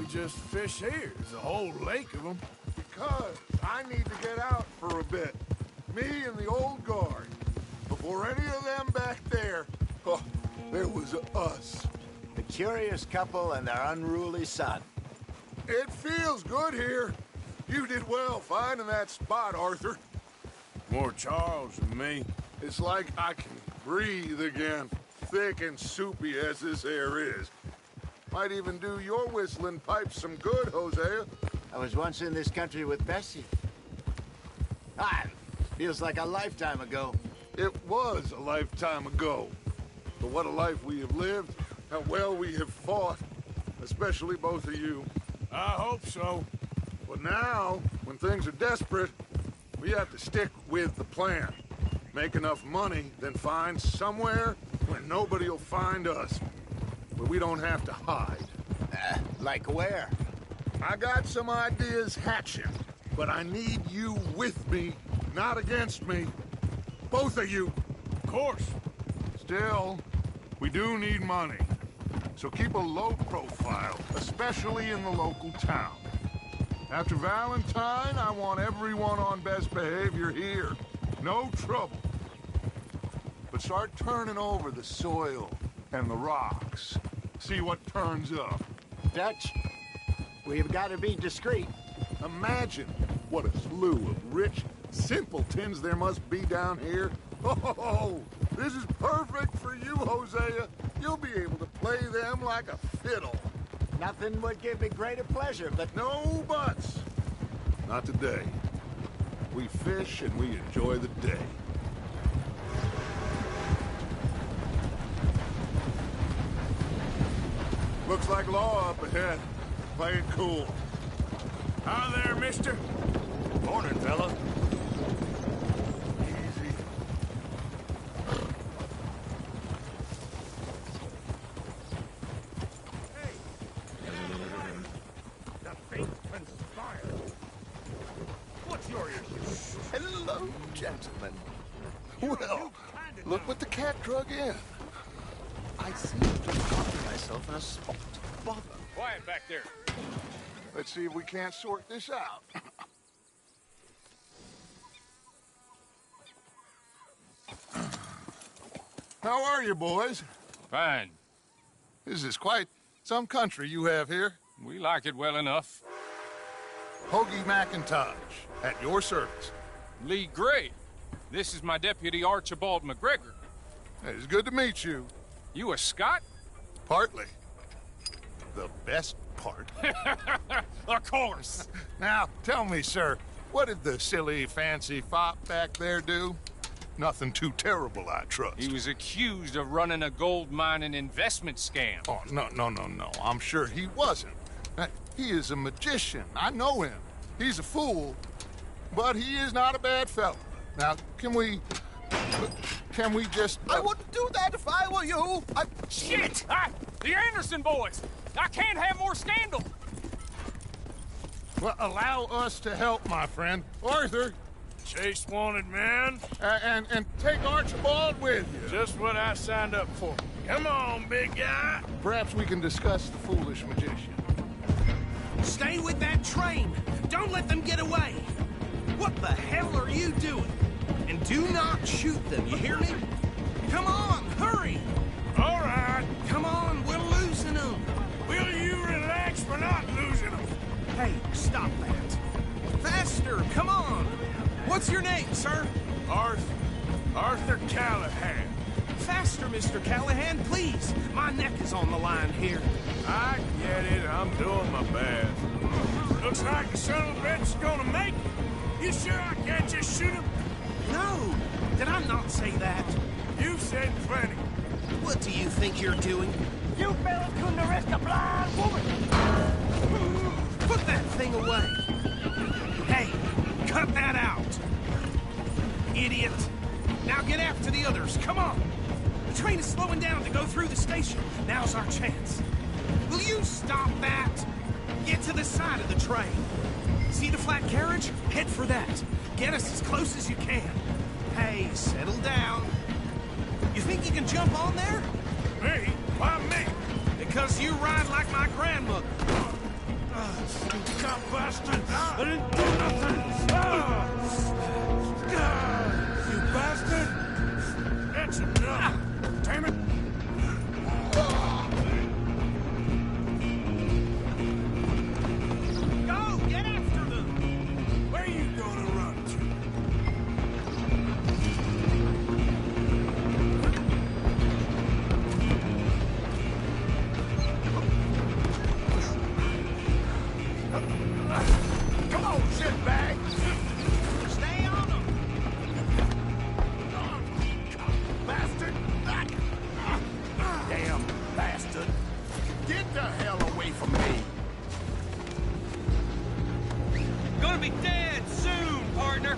just fish here? There's a whole lake of them. Because I need to get out for a bit. Me and the old guard. Before any of them back there, oh, there was us. The curious couple and their unruly son. It feels good here. You did well finding that spot, Arthur. More Charles than me. It's like I can breathe again, thick and soupy as this air is. Might even do your whistling pipes some good, Hosea. I was once in this country with Bessie. Feels like a lifetime ago. It was a lifetime ago. But what a life we have lived, how well we have fought, especially both of you. I hope so. But now, when things are desperate, we have to stick with the plan. Make enough money, then find somewhere where nobody will find us. Where we don't have to hide. Like where? I got some ideas hatching, but I need you with me, not against me. Both of you. Of course. Still, we do need money. So keep a low profile, especially in the local town. After Valentine, I want everyone on best behavior here. No trouble. But start turning over the soil and the rocks. See what turns up. Dutch, we've got to be discreet. Imagine what a slew of rich simpletons there must be down here. Oh, this is perfect for you, Hosea. You'll be able to play them like a fiddle. Nothing would give me greater pleasure, but... No buts. Not today. We fish and we enjoy the day. Looks like law up ahead. Play it cool. Hi there, mister. Morning, fella. Easy. The fate conspires. What's your issue? Hello, gentlemen. Well, look what the cat drug in. I seem to have gotten myself in a spot of bother. Quiet back there. Let's see if we can't sort this out. How are you, boys? Fine. This is quite some country you have here. We like it well enough. Hoagie McIntosh, at your service. Lee Gray. This is my deputy Archibald McGregor. It's good to meet you. You a Scot? Partly. The best part. Of course. Now, tell me, sir, what did the silly, fancy fop back there do? Nothing too terrible, I trust. He was accused of running a gold mining investment scam. Oh, no. I'm sure he wasn't. He is a magician. I know him. He's a fool, but he is not a bad fellow. Now, can we just... I wouldn't do that if I were you. Shit! The Anderson boys! I can't have more scandal! Well, allow us to help, my friend. Arthur, Chase wanted man. and take Archibald with you. Just what I signed up for. Come on, big guy. Perhaps we can discuss the foolish magician. Stay with that train. Don't let them get away. What the hell are you doing? And do not shoot them, you hear me? Come on, hurry! All right. Come on, we're losing them. Will you relax? We're not losing them. Hey, stop that. Faster, come on. What's your name, sir? Arthur Callahan. Faster, Mr. Callahan, please. My neck is on the line here. I get it. I'm doing my best. Looks like the son of a bitch is gonna make it. You sure I can't just shoot him? No, did I not say that? You said plenty. What do you think you're doing? You fellas couldn't arrest a blind woman! Put that thing away. Hey, cut that out. Idiot. Now get after the others, come on. The train is slowing down to go through the station. Now's our chance. Will you stop that? Get to the side of the train. See the flat carriage? Head for that. Get us as close as you can. Hey, settle down. You think you can jump on there? Me? Why me? Because you ride like my grandmother. Stop, bastard! I didn't do nothing! You bastard! That's enough! Damn it! Go! Get after them! Where you gonna run to? Come on, shitbag! Stay on them! Bastard! Damn bastard! Get the hell away from me! Gonna be dead soon, partner.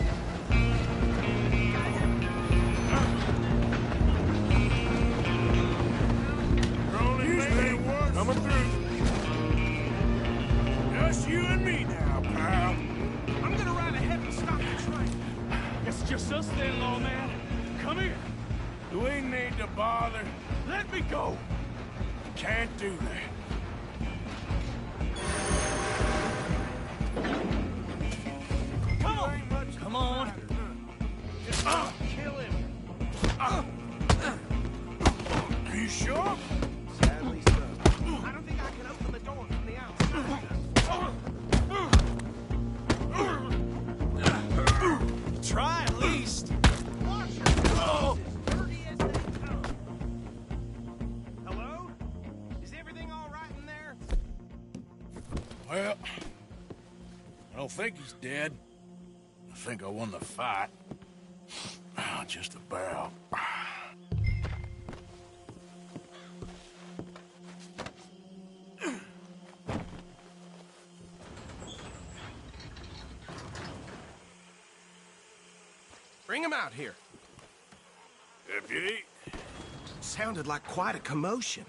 You're only making it worse. Coming through. Just you and me now, pal. I'm gonna ride ahead and stop the train. It's just us then, lawman. Come here. Do we need to bother? Let me go. Can't do that. Come on. Come on. Kill him. Are you sure? Sadly so. I don't think I can open the door from the outside. Try at least. Watch your faces, dirty as they come. Hello? Is everything all right in there? Well, I don't think he's dead. I think I won the fight. Just about. Bring him out here. Deputy, Sounded like quite a commotion.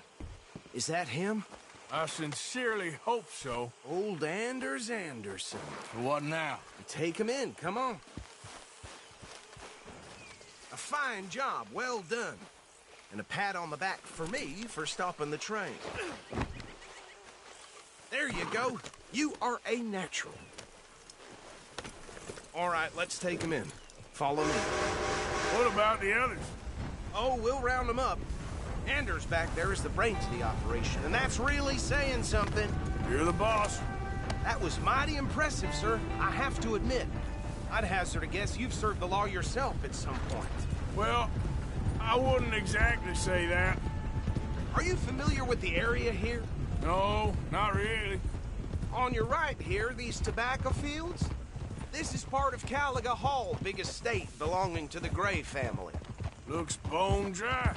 Is that him? I sincerely hope so. Old Anders Anderson. What now? Take him in, come on. A fine job, well done. And a pat on the back for me for stopping the train. There you go. You are a natural. All right, let's take him in. Follow me. What about the others? Oh, we'll round them up. Anders back there is the brains of the operation, and that's really saying something. You're the boss. That was mighty impressive, sir. I have to admit. I'd hazard a guess you've served the law yourself at some point. Well, I wouldn't exactly say that. Are you familiar with the area here? No, not really. On your right here, these tobacco fields? This is part of Caliga Hall, big estate belonging to the Gray family. Looks bone dry.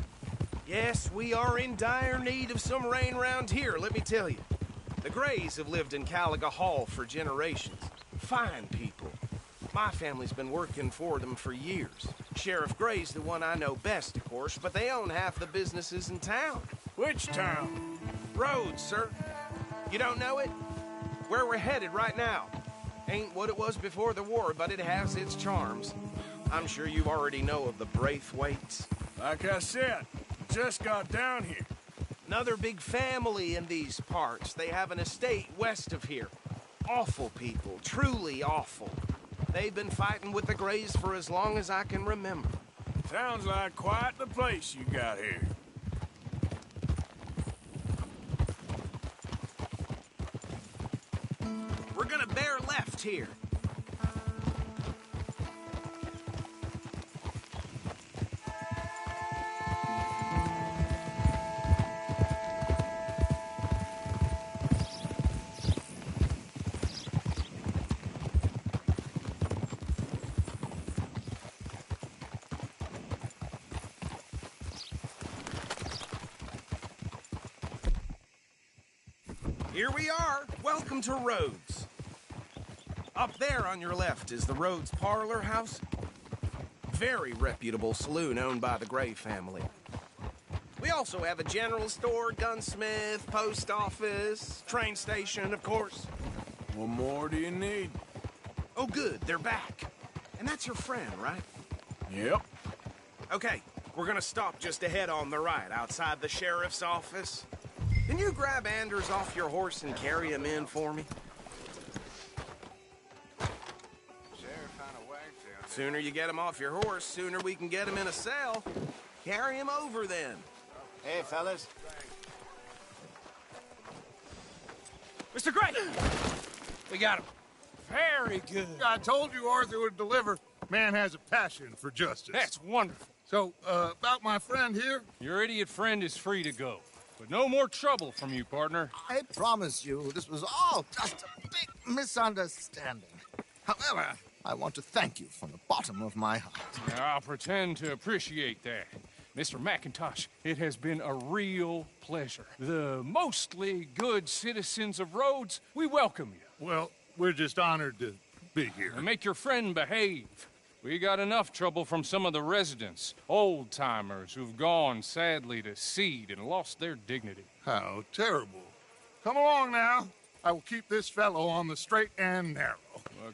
Yes, we are in dire need of some rain round here, let me tell you. The Grays have lived in Caliga Hall for generations. Fine people. My family's been working for them for years. Sheriff Gray's the one I know best, of course, but they own half the businesses in town. Which town? Rhodes, sir. You don't know it? Where we're headed right now. Ain't what it was before the war, but it has its charms. I'm sure you already know of the Braithwaites. Like I said, just got down here. Another big family in these parts. They have an estate west of here. Awful people, truly awful. They've been fighting with the Grays for as long as I can remember. Sounds like quite the place you got here. We're gonna bear left here. Here we are. Welcome to Rhodes. Up there on your left is the Rhodes Parlor House. Very reputable saloon owned by the Gray family. We also have a general store, gunsmith, post office, train station, of course. What more do you need? Oh, good, they're back. And that's your friend, right? Yep. Okay, we're gonna stop just ahead on the right, outside the sheriff's office. Can you grab Anders off your horse and carry him in for me? Sooner you get him off your horse, sooner we can get him in a cell. Carry him over, then. Hey, fellas. Mr. Gray! We got him. Very good. I told you Arthur would deliver. Man has a passion for justice. That's wonderful. So, about my friend here? Your idiot friend is free to go. But no more trouble from you, partner. I promise you, this was all just a big misunderstanding. However, I want to thank you from the bottom of my heart. I'll pretend to appreciate that. Mr. McIntosh, it has been a real pleasure. The mostly good citizens of Rhodes, we welcome you. Well, we're just honored to be here. And make your friend behave. We got enough trouble from some of the residents, old-timers who've gone, sadly, to seed and lost their dignity. How terrible. Come along now. I will keep this fellow on the straight and narrow.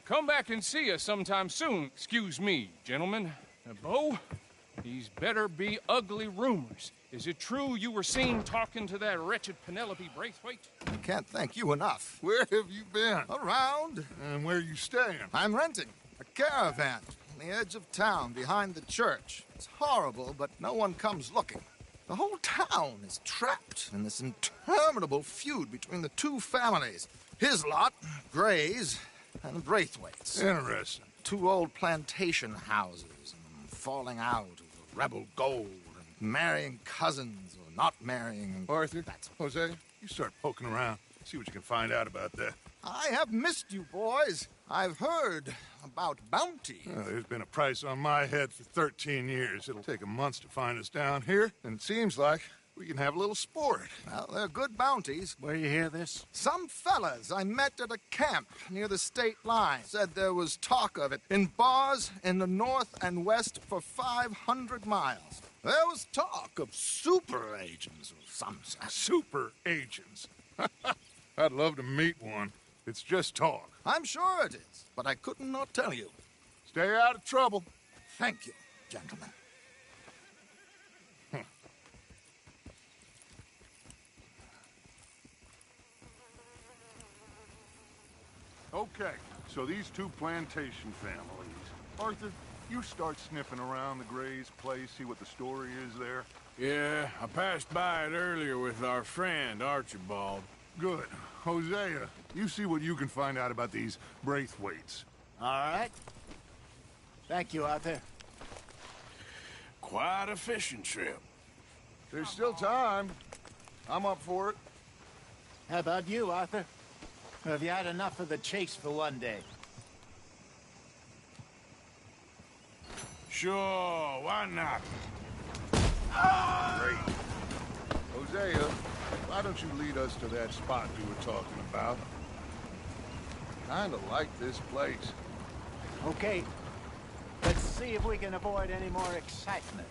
Come back and see us sometime soon. Excuse me, gentlemen. Bo, these better be ugly rumors. Is it true you were seen talking to that wretched Penelope Braithwaite? I can't thank you enough. Where have you been? Around. And where you staying? I'm renting a caravan on the edge of town behind the church. It's horrible, but no one comes looking. The whole town is trapped in this interminable feud between the two families. His lot, Gray's, and Braithwaite's. Interesting. Two old plantation houses, and falling out over rebel gold, and marrying cousins or not marrying. Arthur, Jose, you start poking around. See what you can find out about that. I have missed you, boys. I've heard about bounty. There's been a price on my head for 13 years. It'll take 'em months to find us down here, and it seems like we can have a little sport. Well, they're good bounties. Where you hear this? Some fellas I met at a camp near the state line said there was talk of it in bars in the north and west for 500 miles. There was talk of super agents of some sort. Super agents. I'd love to meet one. It's just talk. I'm sure it is, but I couldn't not tell you. Stay out of trouble. Thank you, gentlemen. Okay, so these two plantation families. Arthur, you start sniffing around the Gray's place, see what the story is there. Yeah, I passed by it earlier with our friend, Archibald. Good. Hosea, you see what you can find out about these Braithwaites. All right. Thank you, Arthur. Quite a fishing trip. There's still time. I'm up for it. How about you, Arthur? Have you had enough of the chase for one day? Sure, why not? Great. Hosea, why don't you lead us to that spot we were talking about? Kinda like this place. Okay. Let's see if we can avoid any more excitement.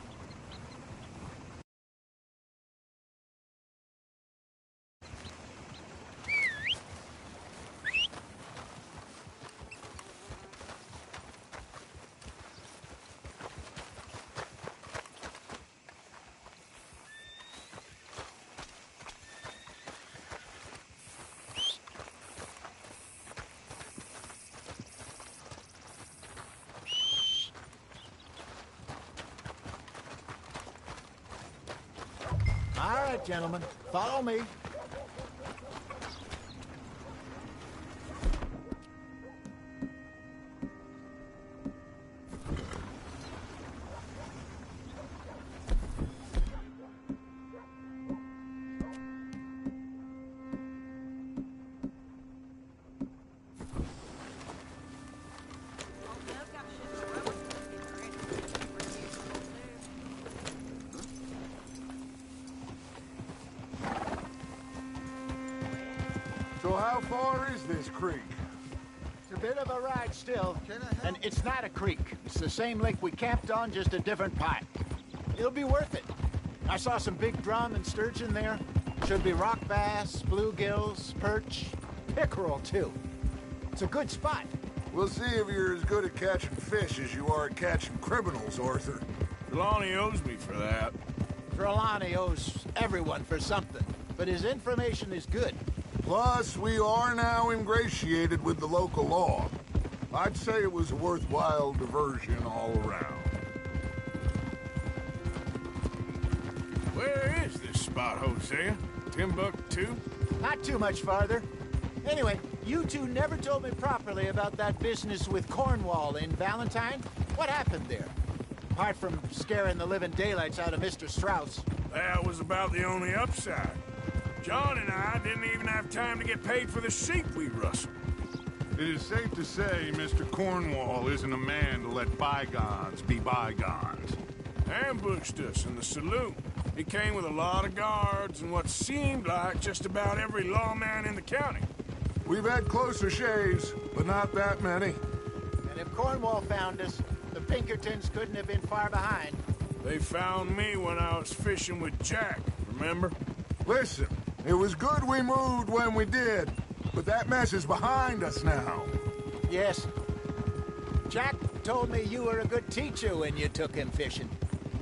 All right, gentlemen, follow me. So how far is this creek? It's a bit of a ride still. And it's not a creek. It's the same lake we camped on, just a different pipe. It'll be worth it. I saw some big drum and sturgeon there. Should be rock bass, bluegills, perch, pickerel, too. It's a good spot. We'll see if you're as good at catching fish as you are at catching criminals, Arthur. Trelawney owes me for that. Trelawney owes everyone for something, but his information is good. Plus, we are now ingratiated with the local law. I'd say it was a worthwhile diversion all around. Where is this spot, Hosea? Timbuktu? Not too much farther. Anyway, you two never told me properly about that business with Cornwall in Valentine. What happened there? Apart from scaring the living daylights out of Mr. Strauss. That was about the only upside. John and I didn't even have time to get paid for the sheep we rustled. It is safe to say Mr. Cornwall isn't a man to let bygones be bygones. Ambushed us in the saloon. He came with a lot of guards and what seemed like just about every lawman in the county. We've had closer shaves, but not that many. And if Cornwall found us, the Pinkertons couldn't have been far behind. They found me when I was fishing with Jack, remember? Listen, it was good we moved when we did, but that mess is behind us now. Yes. Jack told me you were a good teacher when you took him fishing.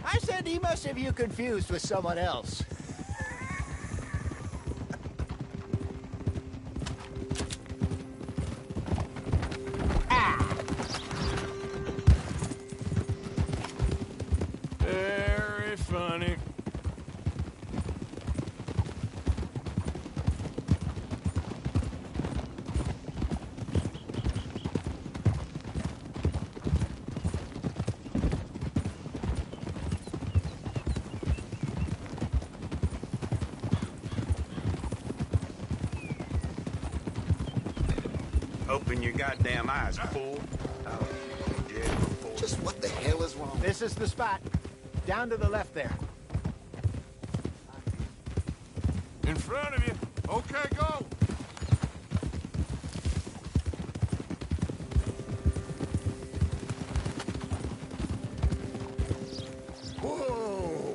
I said he must have you confused with someone else. Very funny. Open your goddamn eyes, fool. Just what the hell is wrong? This is the spot. Down to the left there. In front of you. Okay, go! Whoa!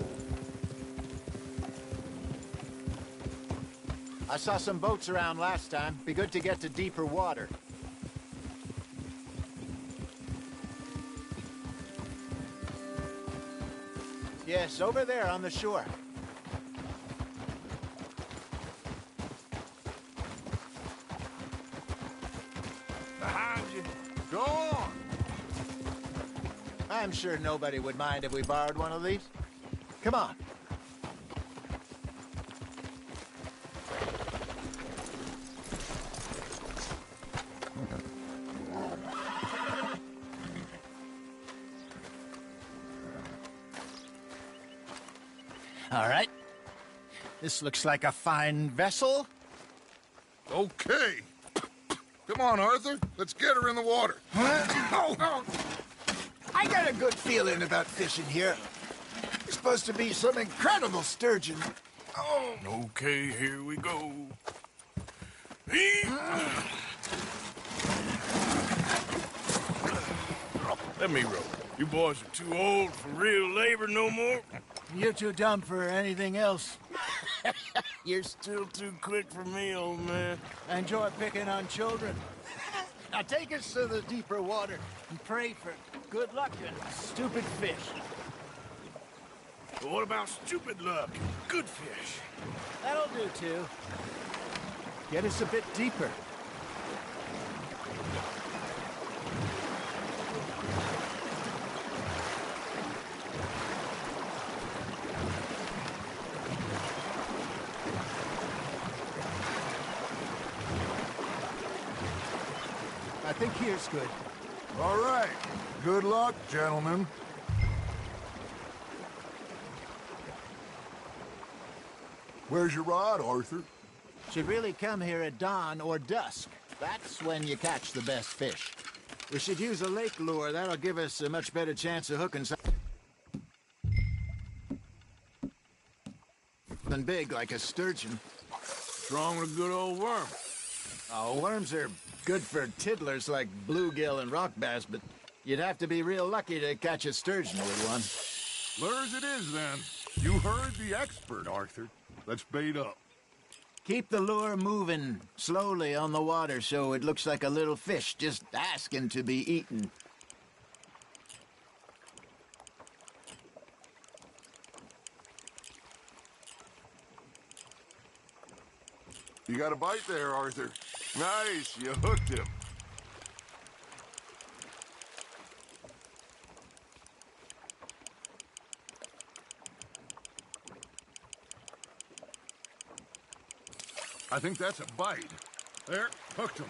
I saw some boats around last time. Be good to get to deeper water. Yes, over there on the shore. Behind you. Go on! I'm sure nobody would mind if we borrowed one of these. Come on. All right. This looks like a fine vessel. Okay. Come on, Arthur. Let's get her in the water. I got a good feeling about fishing here. There's supposed to be some incredible sturgeon. Oh, Okay, here we go. Let me row. You boys are too old for real labor no more. you're too dumb for anything else. You're still too quick for me, old man. I enjoy picking on children. Now take us to the deeper water and pray for good luck and stupid fish. But what about stupid luck? Good fish. That'll do, too. Get us a bit deeper. I think here's good. All right. Good luck, gentlemen. Where's your rod, Arthur? Should really come here at dawn or dusk. That's when you catch the best fish. We should use a lake lure. That'll give us a much better chance of hooking something big like a sturgeon. Wrong with a good old worm. Oh, worms are good for tiddlers like bluegill and rock bass, but you'd have to be real lucky to catch a sturgeon with one. Lures it is, then. You heard the expert, Arthur. Let's bait up. Keep the lure moving slowly on the water so it looks like a little fish just asking to be eaten. You got a bite there, Arthur. Nice, you hooked him. I think that's a bite. There, hooked him.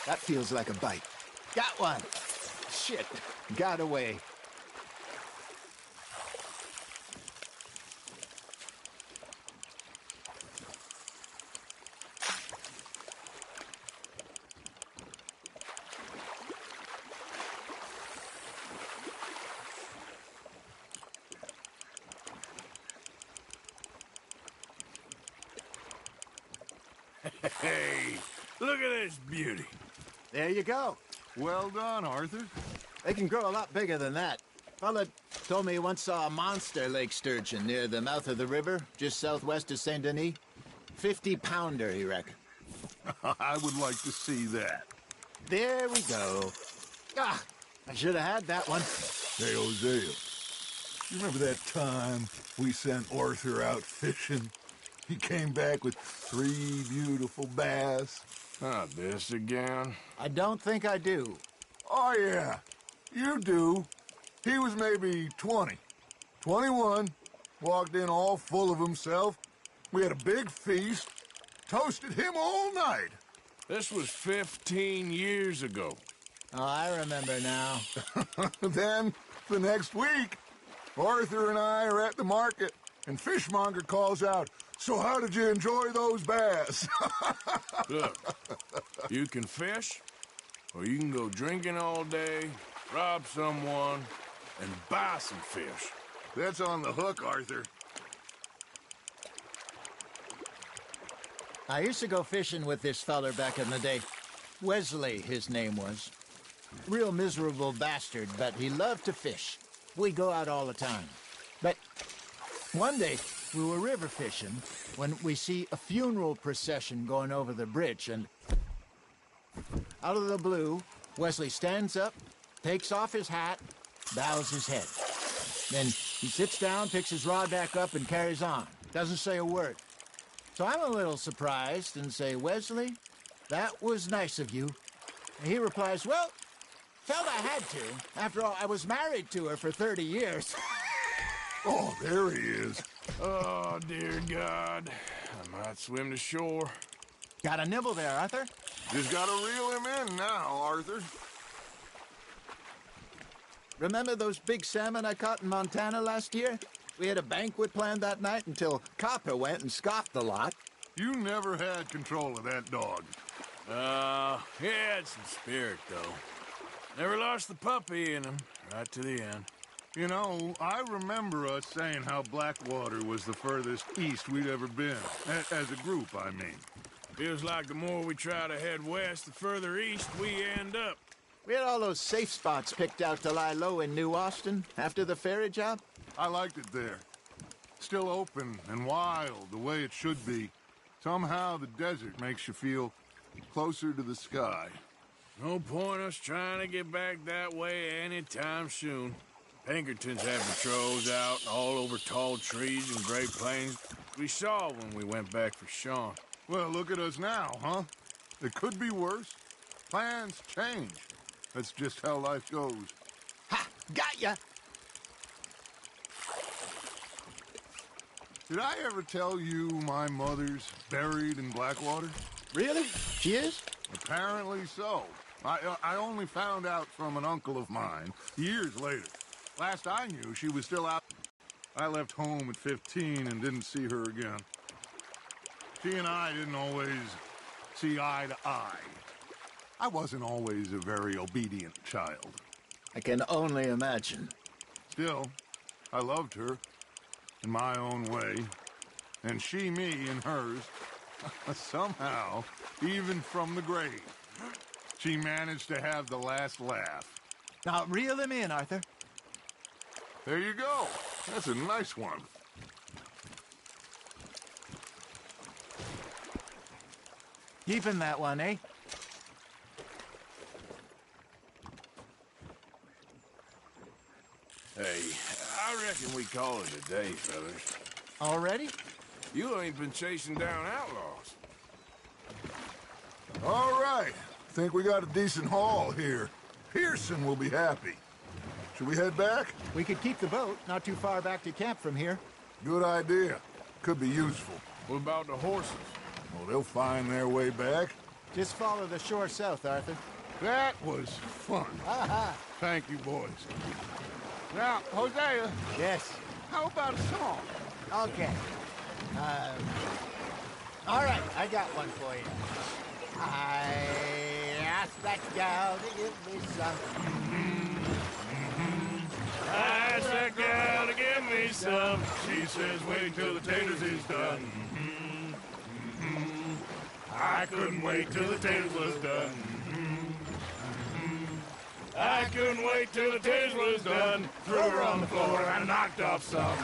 That feels like a bite. Got one. Shit, got away. Hey, look at this beauty. There you go. Well done, Arthur. They can grow a lot bigger than that. Fella told me he once saw a monster lake sturgeon near the mouth of the river, just southwest of Saint Denis. 50-pounder, he reckoned. I would like to see that. There we go. Ah, I should have had that one. Hey, Hosea, you remember that time we sent Arthur out fishing? He came back with 3 beautiful bass. Not this again. I don't think I do. Oh, yeah, you do. He was maybe 20, 21, walked in all full of himself. We had a big feast, toasted him all night. This was 15 years ago. Oh, I remember now. Then, the next week, Arthur and I are at the market, and Fishmonger calls out, "So how did you enjoy those bass?" Look, you can fish, or you can go drinking all day, rob someone, and buy some fish. That's on the hook, Arthur. I used to go fishing with this feller back in the day. Wesley, his name was. Real miserable bastard, but he loved to fish. We go out all the time. But one day, we were river fishing when we see a funeral procession going over the bridge, and out of the blue, Wesley stands up, takes off his hat, bows his head. Then he sits down, picks his rod back up, and carries on. Doesn't say a word. So I'm a little surprised and say, "Wesley, that was nice of you." And he replies, "Well, felt I had to. After all, I was married to her for 30 years. Oh, there he is. Oh, dear God. I might swim to shore. Got a nibble there, Arthur? Just gotta reel him in now, Arthur. Remember those big salmon I caught in Montana last year? We had a banquet planned that night until Copper went and scoffed the lot. You never had control of that dog. He had some spirit, though. Never lost the puppy in him, right to the end. You know, I remember us saying how Blackwater was the furthest east we'd ever been. As a group, I mean. Feels like the more we try to head west, the further east we end up. We had all those safe spots picked out to lie low in New Austin after the ferry job. I liked it there. Still open and wild, the way it should be. Somehow the desert makes you feel closer to the sky. No point us trying to get back that way anytime soon. Pinkertons have patrols out all over tall trees and Great Plains. We saw when we went back for Sean. Well, look at us now, huh? It could be worse. Plans change. That's just how life goes. Ha! Got ya! Did I ever tell you my mother's buried in Blackwater? Really? She is? Apparently so. I only found out from an uncle of mine years later. Last I knew, she was still out. I left home at 15 and didn't see her again. She and I didn't always see eye to eye. I wasn't always a very obedient child. I can only imagine. Still, I loved her in my own way, and she me in hers. Somehow, even from the grave, she managed to have the last laugh. Now, reel him in, Arthur. There you go. That's a nice one. Keep him that one, eh? Hey, I reckon we call it a day, fellas. Already? You ain't been chasing down outlaws. All right, Think we got a decent haul here. Pearson will be happy. Should we head back? We could keep the boat not too far back to camp from here. Good idea. Could be useful. What about the horses? Well, they'll find their way back. Just follow the shore south, Arthur. That was fun. Thank you, boys. Now, Hosea, Yes. how about a song? Okay. All right, I got one for you. I asked that gal to give me some. I asked that gal to give me some. She says, wait till the taters is done. I couldn't wait till the taters was done. I couldn't wait till the taters was done. Threw her on the floor and knocked off some.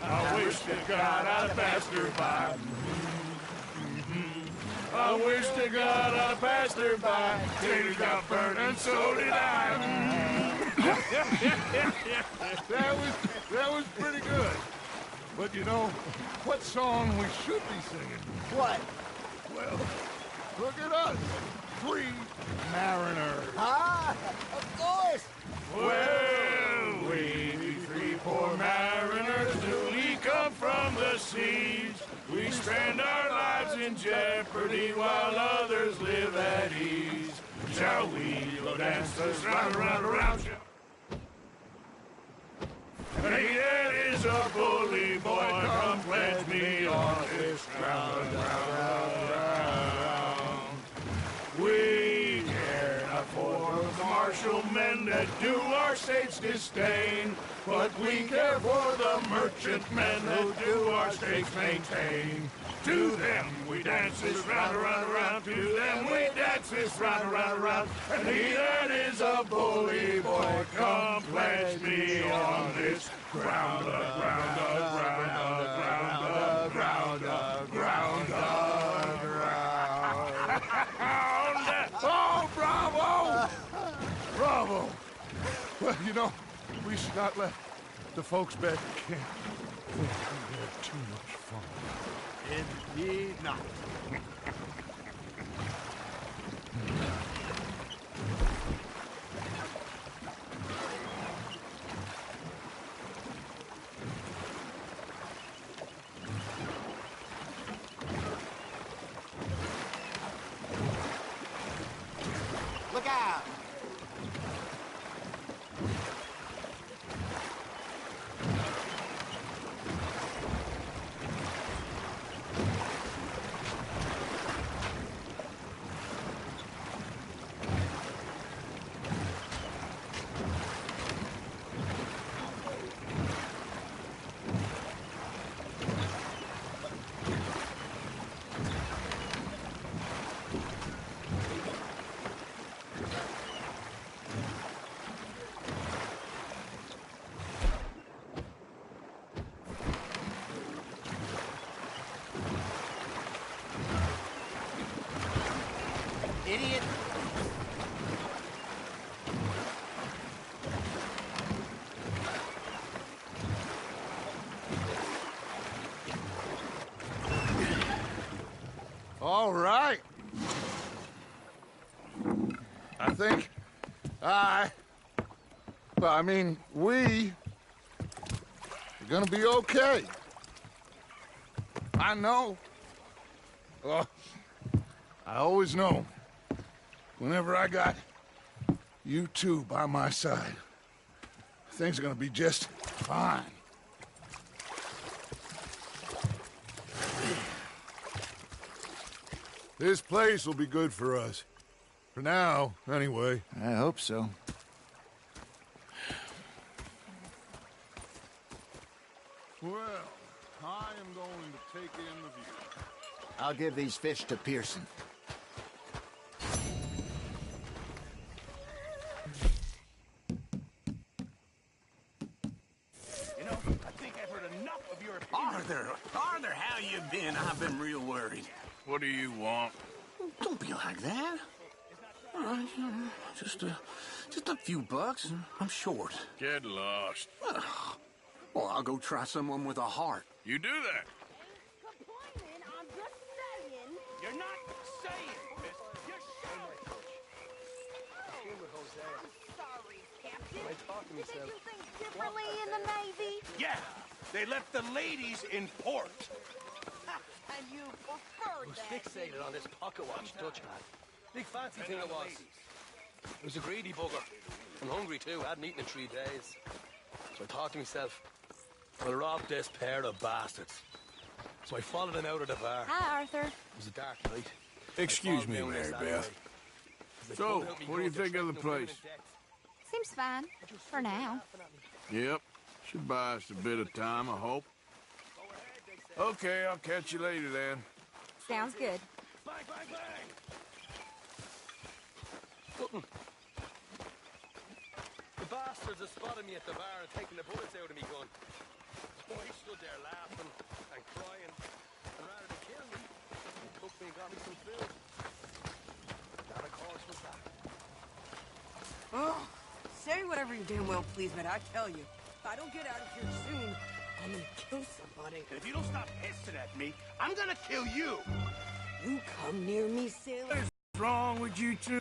I wish to God I'd passed her by. I wish to God I'd passed her by. Taters got burnt and so did I. That was pretty good. But you know, what song we should be singing? What? Well, look at us. 3 mariners. Ah, of course. Well, we 3 poor mariners, newly come from the seas. We spend our lives in jeopardy while others live at ease. Shall we go dance this round, around, around? Hey, that is a bully boy, come pledge me on this ground, ground. We care not for the martial men that do our state's disdain, but we care for the merchant men who do our state's maintain. To them we dance this round, around, around. To them we dance this round, around, around. And he that is a bully boy, come pledge me on this ground, ground, ground, ground, ground, ground, ground. Oh, bravo! Bravo! Well, you know, we should not let the folks back at camp think we had too much fun. Indeed not. Look out! Idiot! All right. I think we are gonna be okay. I know. Oh, I always know. Whenever I got you two by my side, things are gonna be just fine. This place will be good for us. For now, anyway. I hope so. Well, I am going to take in the view. I'll give these fish to Pearson. You know, I think I've heard enough of your opinion. Arthur, how you been? I've been real worried. What do you want? Don't be like that. All right, just a few bucks, and I'm short. Get lost. Well, I'll go try someone with a heart. You do that. Complaining, I'm just saying. You're not saying. Did they do things differently in the Navy? Yeah, they left the ladies in port. And you preferred I was that? fixated on this pocket watch Dutch had. Big fancy thing it was. It was a greedy bugger. I'm hungry too. I hadn't eaten in 3 days. So I thought to myself, I'll rob this pair of bastards. So I followed them out of the bar. Hi, Arthur. It was a dark night. Excuse me, Mary Beth. So, what do you think of the place? Seems fine. For now. Yep. Should buy us a bit of time, I hope. Okay, I'll catch you later then. Sounds good. Bang, bang, bang! Nothing. The bastards have spotted me at the bar and taken the bullets out of me gun. So I stood there laughing and crying. And rather than kill me, they took me and got me some food. That, of course, was that. Oh, say whatever you damn well please, but I tell you, if I don't get out of here soon, I'm gonna kill somebody. And if you don't stop hissing at me, I'm gonna kill you. You come near me, sailor. What's wrong with you two?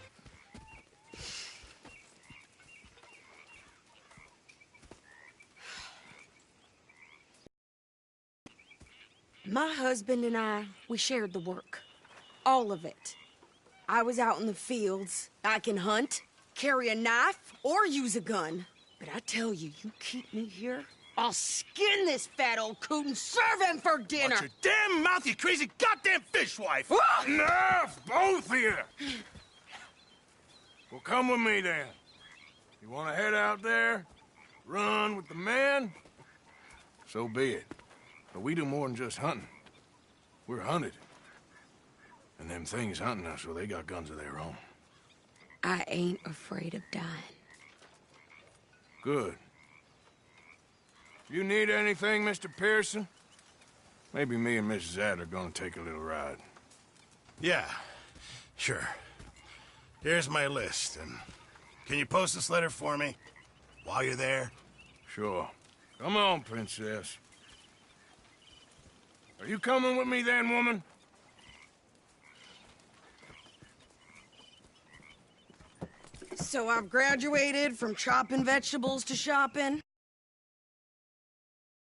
My husband and I, we shared the work. All of it. I was out in the fields. I can hunt, carry a knife, or use a gun. But I tell you, you keep me here, I'll skin this fat old coot and serve him for dinner. Watch your damn mouth, you crazy goddamn fishwife! Enough, both of you! Well, come with me then. You want to head out there, run with the men? So be it. But we do more than just hunting. We're hunted. And them things hunting us, well, they got guns of their own. I ain't afraid of dying. Good. You need anything, Mr. Pearson? Maybe me and Mrs. Adler are gonna take a little ride. Yeah, sure. Here's my list, and can you post this letter for me while you're there? Sure. Come on, Princess. Are you coming with me then, woman? So I've graduated from chopping vegetables to shopping.